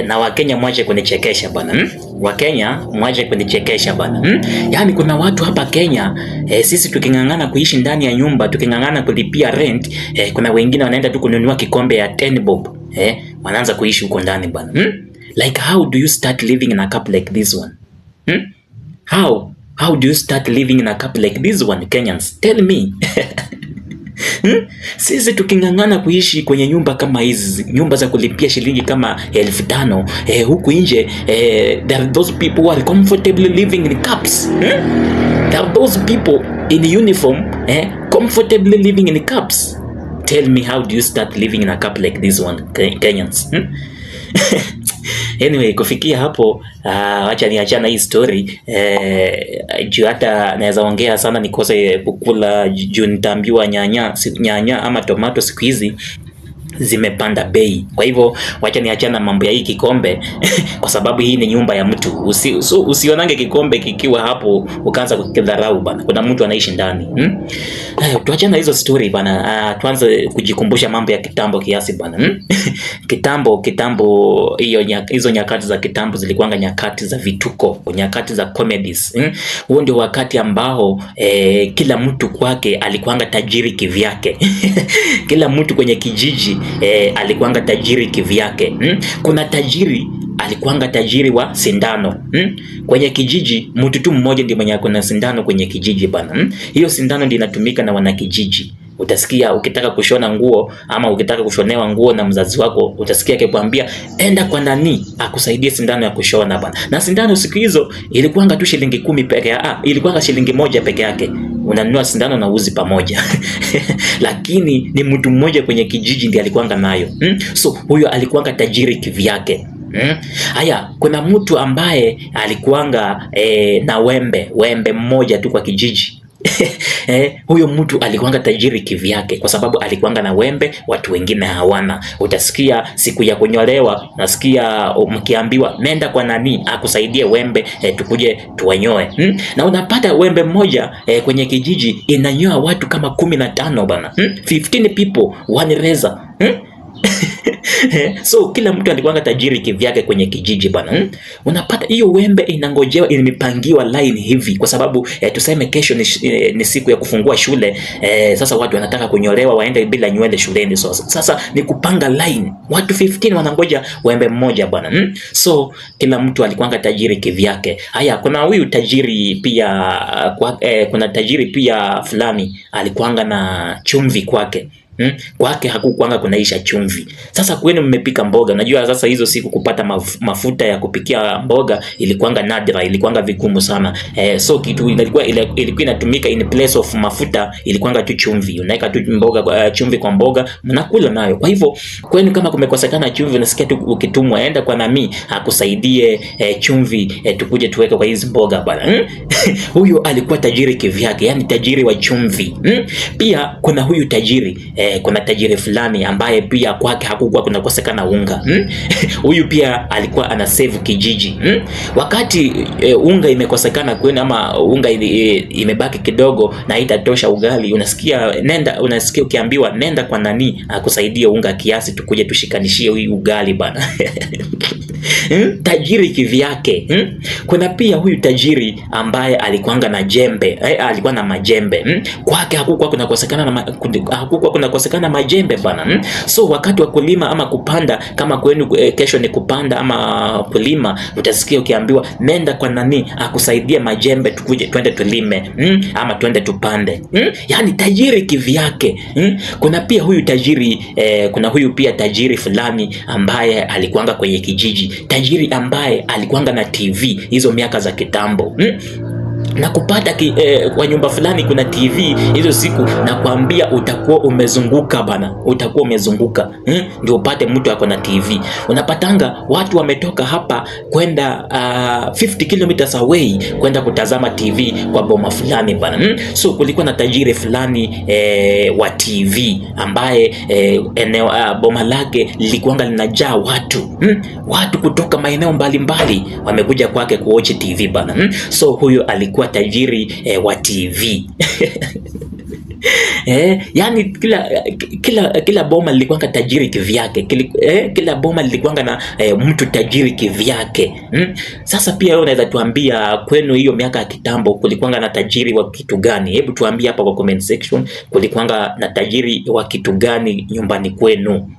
Na Wakenya mwache kunichekesha bwana. Wakenya mwache kunichekesha bwana. Yaani kuna watu hapa Kenya, sisi tukingangana kuishi ndani ya nyumba, tukingangana kulipia rent, kuna wengine wanaenda tu kununua kikombe ya 10 bob. Wanaanza kuishi huko ndani bwana. Like how do you start living in a cup like this one? How do you start living in a cup like this one, Kenyans? Tell me. Sisi tukingangana kuishi kwenye nyumba kama hizi, nyumba za kulipia shilingi kama 5,000, huku nje, there are those people who are comfortably living in cups. There are those people in uniform, comfortably living in cups. Tell me, how do you start living in a cup like this one, Kenyans? Anyway, kufikia hapo, wacha niachana hii story. Juu hata naweza ongea sana nikose kukula, juu nitaambiwa nyanya ama tomato siku hizi zimepanda bei. Kwa hivyo wacha niachana mambo ya hii kikombe kwa sababu hii ni nyumba ya mtu. Usionange kikombe kikiwa hapo ukaanza kukidharau bana. Kuna mtu anaishi ndani. Tuachana hizo story bana. Tuanze kujikumbusha mambo ya kitambo kiasi bana. Kitambo hizo nyakati za kitambo zilikuwanga nyakati za vituko, nyakati za comedies. Huo ndio wakati ambao kila mtu kwake alikuwanga tajiri kivyake. Kila mtu kwenye kijiji alikuwanga tajiri kivyake. Kuna tajiri alikuwanga tajiri wa sindano. Kwenye kijiji mtu tu mmoja ndiye mwenye kuna sindano kwenye kijiji bana. Hiyo sindano ndiyo inatumika na wanakijiji. Utasikia ukitaka kushona nguo ama ukitaka kushonewa nguo na mzazi wako, utasikia akikwambia enda kwa nani akusaidie sindano ya kushona bana. Na sindano siku hizo ilikuwanga tu shilingi 10 peke yake. Ilikuwanga shilingi 1 peke yake. Unanunua sindano na uzi pamoja. Lakini ni mtu mmoja kwenye kijiji ndiye alikuwanga nayo. So huyo alikuwanga tajiri kivyake. Haya, kuna mtu ambaye alikuwanga na wembe mmoja tu kwa kijiji. Huyo mtu alikuwanga tajiri kivyake kwa sababu alikuwanga na wembe, watu wengine hawana. Utasikia siku ya kunyolewa, nasikia mkiambiwa nenda kwa nani akusaidie wembe, tukuje tuwanyoe. Na unapata wembe mmoja kwenye kijiji inanyoa watu kama 15 bana. 15 people, one razor. So kila mtu alikuwanga tajiri kivyake kwenye kijiji bana. Unapata hiyo wembe inangojewa, imepangiwa line hivi kwa sababu tuseme kesho ni siku ya kufungua shule. Sasa watu wanataka kunyolewa waende bila nywele shuleni. So sasa ni kupanga line. Watu 15 wanangoja wembe mmoja bana. So kila mtu alikuwanga tajiri kivyake. Haya, kuna huyu tajiri pia kuna tajiri pia fulani alikuwanga na chumvi kwake. Kwake hakukuanga kunaisha chumvi. Sasa kwenu mmepika mboga, unajua sasa hizo siku kupata mafuta ya kupikia mboga ilikuwanga nadra, ilikuwanga vigumu sana. So kitu ilikuwa inatumika in place of mafuta ilikuwanga tu chumvi. Unaweka tu chumvi kwa mboga, mnakula nayo. Kwa hivyo kwenu kama kumekosekana chumvi, unasikia tu ukitumwa enda kwa nami akusaidie chumvi, tukuje tuweke kwa hizo mboga bwana. Huyo alikuwa tajiri kivyake, yani tajiri wa chumvi. Pia kuna huyu tajiri kuna tajiri fulani ambaye pia kwake hakukuwa kunakosekana unga. Huyu pia alikuwa ana save kijiji. Wakati unga imekosekana kwenu ama unga imebaki kidogo na haitatosha ugali, unasikia ukiambiwa nenda kwa nani akusaidie unga kiasi tukuje tushikanishie hii ugali bana. Tajiri kivyake. Kuna pia huyu tajiri ambaye alikuwanga na jembe, alikuwa na majembe. Kwake hakukuwa kunakosekana majembe bana. So wakati wa kulima ama kupanda, kama kwenu kesho ni kupanda ama kulima, utasikia ukiambiwa nenda kwa nani akusaidie majembe tukuje twende tulime, ama twende tupande. Yani tajiri kivyake. Kuna pia huyu tajiri kuna huyu pia tajiri fulani ambaye alikuwanga kwenye kijiji, tajiri ambaye alikuwanga na TV hizo miaka za kitambo. Na kupata kwa nyumba fulani kuna TV hizo siku, na kuambia utakuwa umezunguka bana, utakuwa umezunguka ndio upate mtu ako na TV. Unapatanga watu wametoka hapa kwenda 50 kilometers away kwenda kutazama TV kwa boma fulani bana. So kulikuwa na tajiri fulani wa TV ambaye eneo boma lake lilikuwanga linajaa watu kutoka maeneo mbalimbali wamekuja kwake kuwatch TV bana. So huyo alikuwa tajiri wa TV. Yani kila boma lilikuwa tajiri kivyake. Kila boma lilikuwa na mtu tajiri kivyake. Sasa pia wewe unaweza tuambia kwenu hiyo miaka ya kitambo kulikuwa na tajiri wa kitu gani? Hebu tuambie hapa kwa comment section, kulikuwa na tajiri wa kitu gani nyumbani kwenu?